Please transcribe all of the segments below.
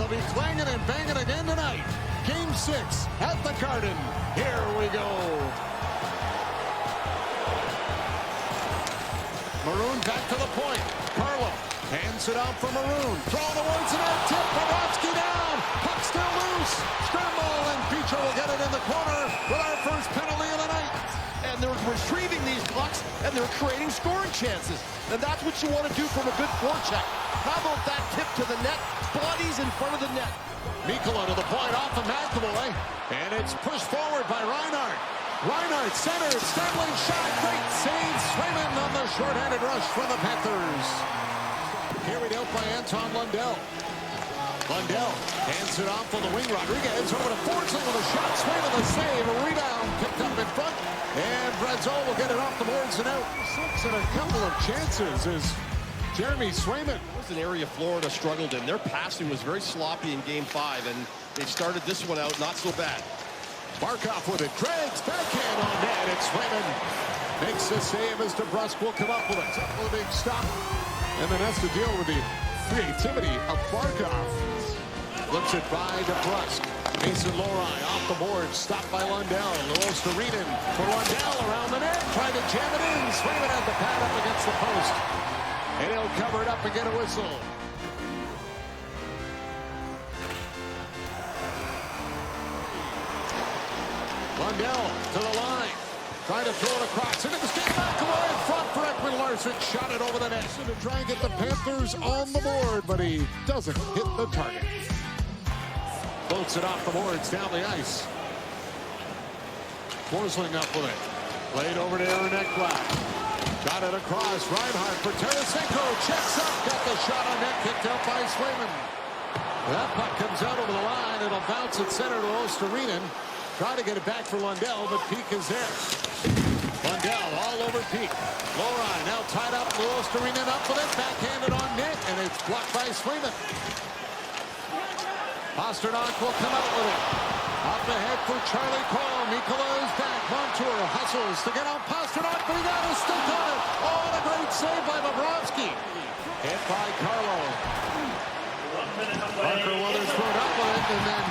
they'll be clanging and banging again tonight. Game 6 at the Garden. Here we go. Maroon back to the point. Carlo hands it out for Maroon. Throw towards the net. Tip. Bobrovsky down. Puck still loose. Scramble, and Beecher will get it in the corner with our first penalty of the night. And they're retrieving these pucks, and they're creating scoring chances. And that's what you want to do from a good forecheck. How about that tip to the net? Bodies in front of the net. Mikkola to the point off of McAvoy. And it's pushed forward by Reinhart. Reinhart centered, Stanley shot, great save, Swayman on the short-handed rush for the Panthers. Carried out by Anton Lundell. Lundell hands it off on the wing. Rodriguez over to Forsling with a shot, Swayman the save, a rebound picked up in front, and Brazzo will get it off the boards and out. 6 and a couple of chances as Jeremy Swayman. That was an area Florida struggled in. Their passing was very sloppy in Game 5, and they started this one out not so bad. Barkov with it, drags backhand on net, and Swayman makes the save as DeBrusk will come up with it. Up with a big stop, and then has to deal with the creativity of Barkov. Looks it by DeBrusk. Mason Lohrei off the board, stopped by Lundell. Luostarinen for Lundell around the net, trying to jam it in. Swayman had the pad up against the post, and he'll cover it up and get a whistle. Lundell to the line, trying to throw it across, and it was getting back away in front for Ekman Larsson, shot it over the net to try and get the Panthers on the board, but he doesn't hit the target. Floats it off the boards, down the ice. Forsling up with it, played over to Aaron Ekblad. Got it across, Reinhart for Tarasenko, checks up, got the shot on net, kicked out by Swayman. That puck comes out over the line, it'll bounce at center to Luostarinen. Try to get it back for Lundell, but Peak is there. Lundell all over Peak. Lohrei now tied up. Luostarinen up with it. Backhanded on net, and it's blocked by Swayman. Pastrnak will come out with it. Up ahead for Charlie Cole. Mikkola is back. Montour hustles to get on Pastrnak, but he got a stick on it. Oh, and a great save by Bobrovsky. Hit by Carlo. Parker Weatherspoon up with it, and then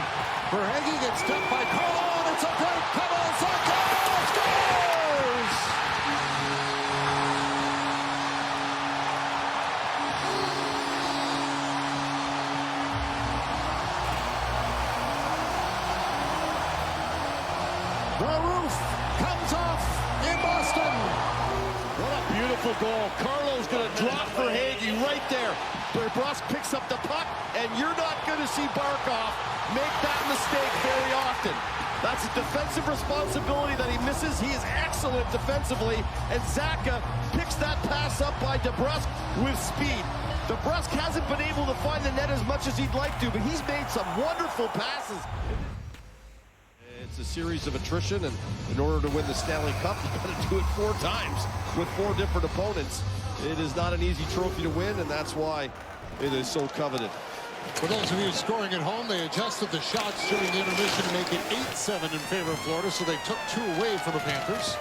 Verhaeghe gets stuck by Carlo. It's a great pebble. Zacha scores! The roof comes off in Boston. What a beautiful goal. Carlo's going to drop Verhaeghe right there. Bobrovsky picks up the puck, and you're not going to see Barkov make that mistake very often. That's a defensive responsibility that he misses. He is excellent defensively, and Zacha picks that pass up by DeBrusk with speed. DeBrusk hasn't been able to find the net as much as he'd like to, but he's made some wonderful passes. It's a series of attrition, and in order to win the Stanley Cup, you've got to do it 4 times with 4 different opponents. It is not an easy trophy to win, and that's why it is so coveted. For those of you scoring at home, they adjusted the shots during the intermission to make it 8-7 in favor of Florida, so they took 2 away for the Panthers.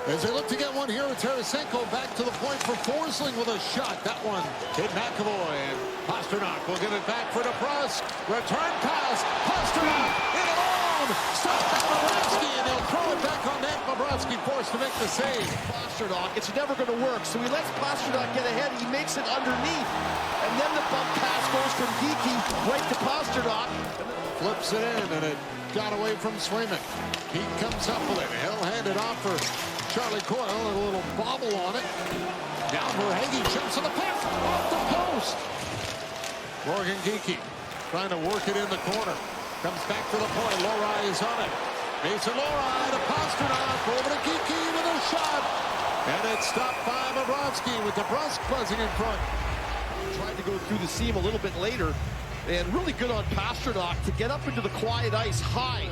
As they look to get one here with Tarasenko back to the point for Forsling with a shot. That one hit McAvoy, and Pastrnak will get it back for DeBrusk. Return pass, Pastrnak in alone, stopped by Bobrovsky, and they'll throw it back on net. Bobrovsky forced to make the save. Pastrnak, it's never going to work, so he lets Pastrnak get ahead. He makes it underneath, and then the bump pass goes from Geeky right to Pastrnak. Flips it in, and it got away from Swayman. He comes up with it. He'll hand it off for Charlie Coyle, and a little bobble on it. Now Verhaeghe jumps on the puck off the post. Morgan Geeky trying to work it in the corner. Comes back to the point. Lohrei is on it. Mason Lohrei to Pastrnak, over to Geeky with a shot. And it's stopped by Bobrovsky with DeBrusk buzzing in front. Tried to go through the seam a little bit later, and really good on Pastrnak to get up into the quiet ice high.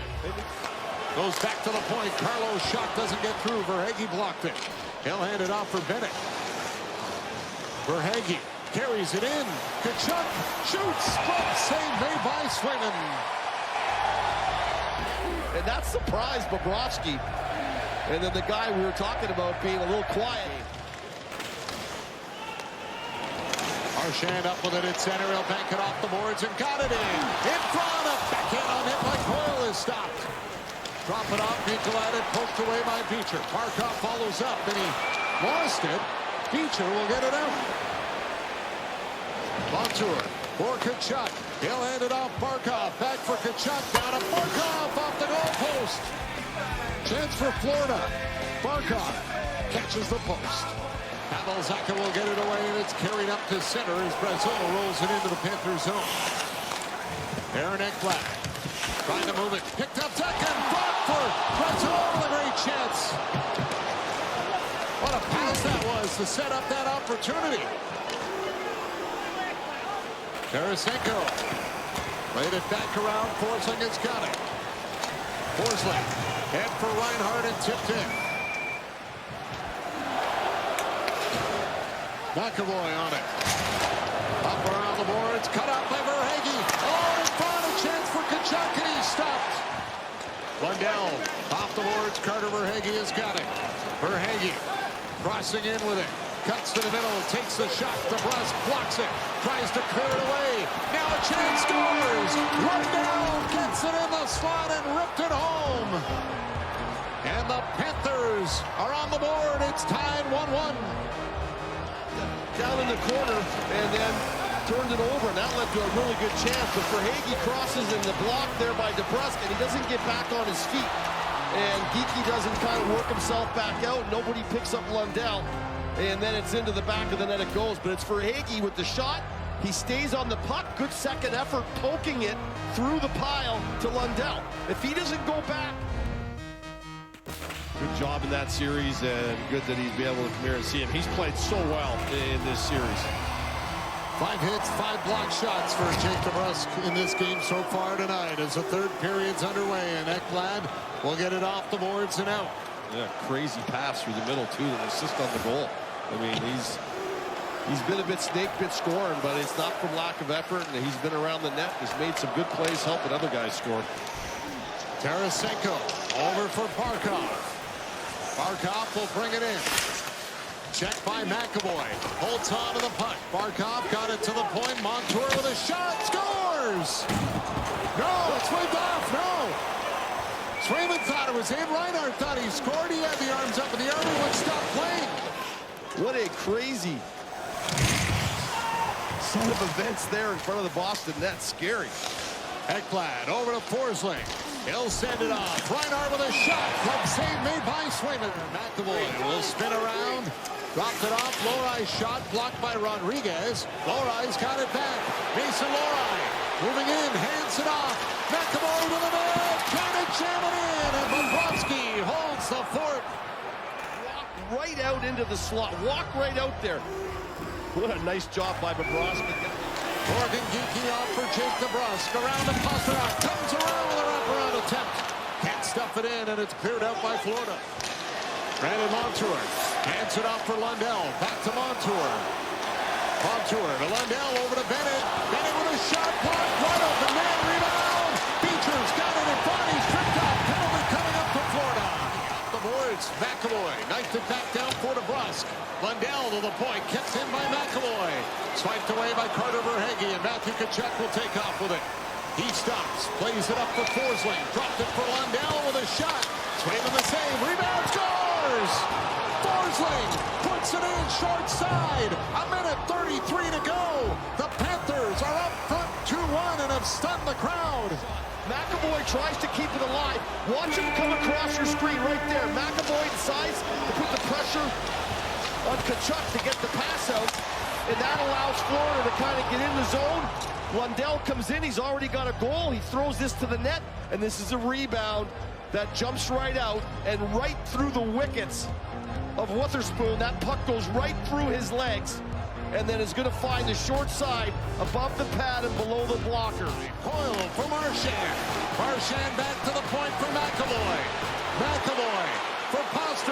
Goes back to the point. Carlo's shot doesn't get through. Verhaeghe blocked it. He'll hand it off for Bennett. Verhaeghe carries it in. Tkachuk shoots. But save made by Swayman. And that surprised Bobrovsky. And then the guy we were talking about being a little quiet. Marchand up with it at center. He'll bank it off the boards and got it in front of backhand on hit by Coyle is stopped. Drop it off. Beecher at it. Poked away by Beecher. Barkov follows up and he lost it. Beecher will get it out. Montour for Tkachuk. He'll hand it off Barkov. Back for Tkachuk. Down to Barkov off the goalpost. Chance for Florida. Barkov catches the post. Pavel Zacha will get it away, and it's carried up to center as Brazil rolls it into the Panthers zone. Aaron Ekblad trying to move it. Picked up second. Blocked for Brazil with a great chance. What a pass that was to set up that opportunity. Tarasenko laid it back around. Forsling has got it. Forsling head for Reinhart and tipped in. McAvoy on it. Up around the boards. Cut out by Verhaeghe. Oh, in front. A chance for Tkachuk, and he's stopped. Lundell off the boards. Carter Verhaeghe has got it. Verhaeghe crossing in with it. Cuts to the middle. Takes the shot. DeBrusk blocks it. Tries to clear it away. Now a chance. Scores. Lundell gets it in the slot and ripped it home. And the Panthers are on the board. It's tied 1-1. Down in the corner and then turned it over, and that led to a really good chance. But Verhaeghe crosses in the block there by DeBrusk, and he doesn't get back on his feet. And Geekie doesn't kind of work himself back out. Nobody picks up Lundell, and then it's into the back of the net it goes. But it's Verhaeghe with the shot. He stays on the puck. Good second effort, poking it through the pile to Lundell. If he doesn't go back. Good job in that series, and good that he'd be able to come here and see him. He's played so well in this series. 5 hits, 5 block shots for Jake DeBrusk in this game so far tonight as the third period's underway, and Ekblad will get it off the boards and out. Yeah, crazy pass through the middle, too, and assist on the goal. I mean, he's been a bit snake bit scoring, but it's not from lack of effort, and he's been around the net. He's made some good plays helping other guys score. Tarasenko over for Barkov. Barkov will bring it in. Checked by McAvoy. Holds on to the puck. Barkov got it to the point. Montour with a shot. Scores! No, it's waved off. No. Swayman thought it was in. Reinhart thought he scored. He had the arms up in the air. He would stop playing. What a crazy set of events there in front of the Boston net. Scary. Ekblad over to Forsling. He'll send it off. Reinhart with a shot. Club save made by Swayman. McAvoy will spin around. Dropped it off. Lorai's shot blocked by Rodriguez. Lorai's got it back. Mason Lorai moving in. Hands it off. McAvoy to the net. Trying to jam it in. And Bobrovsky holds the fort. Walk right out into the slot. Walk right out there. What a nice job by Bobrovsky. Morgan Geekie off for Jake DeBrusk. Around to Pasternak. Comes around with a wraparound attempt. Can't stuff it in, and it's cleared out by Florida. Brandon Montour hands it off for Lundell. Back to Montour. Montour to Lundell over to Bennett. Bennett with a shot blocked. Right open man. Rebound. Beecher's got it in front. He's tripped up. Penalty coming up for Florida. Off the boards. McAvoy knifed it back down for DeBrusk. Lundell to the point. Kept in by McAvoy. Swiped away by Carter Verhaeghe, and Matthew Tkachuk will take off with it. He stops, plays it up for Forsling. Dropped it for Lundell with a shot. Swayman the save. Rebound, scores! Forsling puts it in short side. 1:33 to go. The Panthers are up front 2-1 and have stunned the crowd. McAvoy tries to keep it alive. Watch him come across your screen right there. McAvoy decides to put the pressure on Tkachuk to get the pass out. And that allows Florida to kind of get in the zone. Lundell comes in. He's already got a goal. He throws this to the net. And this is a rebound that jumps right out and right through the wickets of Witherspoon. That puck goes right through his legs. And then is going to find the short side above the pad and below the blocker. Coyle for Marchand. Marchand back to the point for McAvoy. McAvoy for Pasternak.